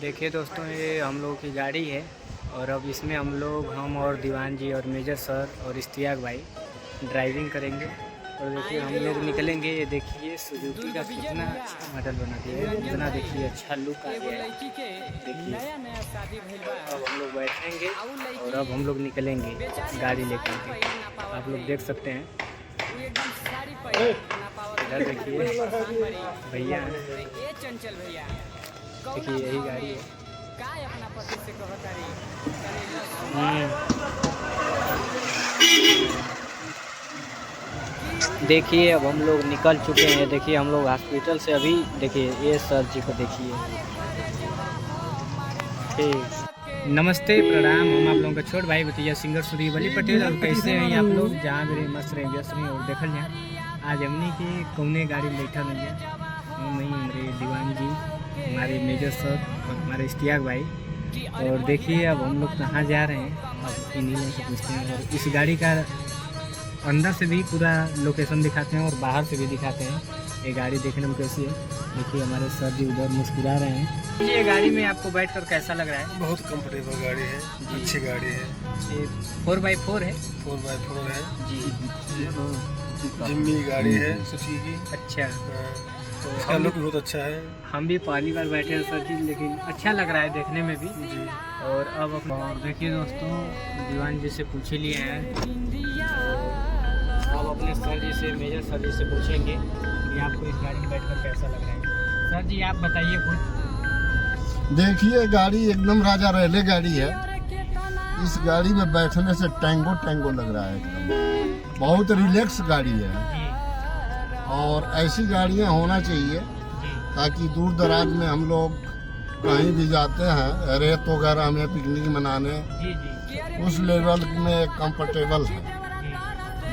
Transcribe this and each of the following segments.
देखिए दोस्तों, ये हम लोगों की गाड़ी है और अब इसमें हम और दीवान जी और मेजर सर और इश्तियाक भाई ड्राइविंग करेंगे। और देखिए हम लोग निकलेंगे। ये देखिए सुजुकी का कितना अच्छा मॉडल बना दिया है, कितना देखिए अच्छा लुक आ गया है। देखिए अब हम लोग बैठेंगे और अब हम लोग निकलेंगे गाड़ी लेकर के। आप लोग देख सकते हैं, इधर देखिए भैया, देखिए यही गाड़ी है। देखिए अब हम लोग निकल चुके हैं। देखिए हम लोग हॉस्पिटल से अभी, देखिए ये सर जी को देखिए। ठीक, नमस्ते प्रणाम। हम आप लोगों का छोट भाई भतीजा सिंगर सूर्य बली पटेल। और कैसे हैं आप लोग? जहाँ भी रहे मस्त रहे, व्यस्त रहे। और देखल जाए आज हमने की कौने गाड़ी बैठा नहीं है। हम नहीं, हमारे दीवान जी, हमारे मेजर सर और हमारे इश्तियाक भाई। और देखिए अब हम लोग कहाँ जा रहे हैं, अब इन्हीं लोगों से पूछते हैं। और इस गाड़ी का अंदर से भी पूरा लोकेशन दिखाते हैं और बाहर से भी दिखाते हैं ये गाड़ी देखने में कैसी है। देखिए हमारे सर जी उधर मुस्कुरा रहे हैं। ये गाड़ी में आपको बैठकर कैसा लग रहा है? बहुत कंफर्टेबल गाड़ी है, अच्छी गाड़ी है। ये 4x4 है? 4x4 है जी। जिम्मी गाड़ी है सुजुकी की। अच्छा, तो इसका लुक बहुत अच्छा है। हम भी पहली बार बैठे हैं सर जी, लेकिन अच्छा लग रहा है देखने में भी जी। और अब देखिए दोस्तों, दीवान जी से पूछ लिए हैं। अब अपने सर जी से, मेजर सर जी से पूछेंगे कि आपको इस गाड़ी में बैठकर कैसा लग रहा है। सर जी आप बताइए कुछ। देखिए गाड़ी एकदम राजा रैले गाड़ी है। इस गाड़ी में बैठने से टैंगो टैंगो लग रहा है एकदम। बहुत रिलैक्स गाड़ी है और ऐसी गाड़ियां होना चाहिए ताकि दूर दराज में हम लोग कहीं भी जाते हैं, रेत वगैरह में पिकनिक मनाने, उस लेवल में कंफर्टेबल है,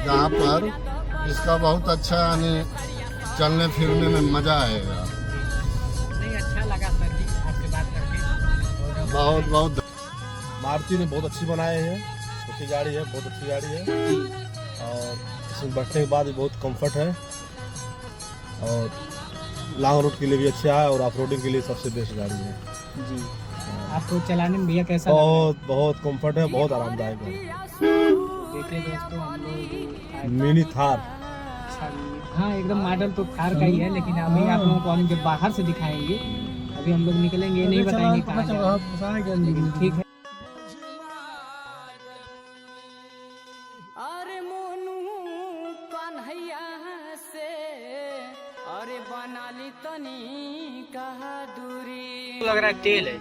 जहाँ पर इसका बहुत अच्छा यानी चलने फिरने में मज़ा आएगा। नहीं, अच्छा लगा सर जी आपसे बात करके। बहुत बहुत मारुति ने बहुत अच्छी बनाए हैं, छोटी गाड़ी है, बहुत अच्छी गाड़ी है। और इसमें बैठने के बाद भी बहुत कंफर्ट है और लॉन्ग रूट के लिए भी अच्छा है और ऑफ रोडिंग के लिए सबसे बेस्ट गाड़ी है जी। आपको चलाने में भैया कैसा? बहुत कंफर्ट है, बहुत आरामदायक है। देखिए दोस्तों, हम लोग मिनी थार। हाँ, एकदम मॉडल तो थार का ही है, लेकिन अभी आप लोगों को हम जब बाहर से दिखाएंगे। अभी हम लोग निकलेंगे, नहीं बताएंगे कहाँ जा रहे हैं, लेकिन ठीक है। अरे मोनू कन्हैया से अरे बना ली तनी कहा दूरी। लग रहा है तेल है।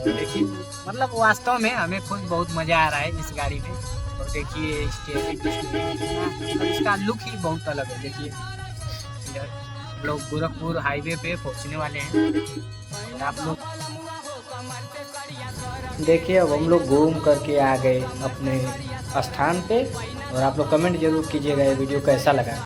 देखिए मतलब वास्तव में हमें खुद बहुत मजा आ रहा है इस गाड़ी में। और देखिए इसका लुक ही बहुत अलग है। देखिए हम लोग गोरखपुर हाईवे पे पहुंचने वाले हैं और आप लोग देखिए अब हम लोग घूम करके आ गए अपने स्थान पे। और आप लोग कमेंट जरूर कीजिएगा ये वीडियो कैसा लगा।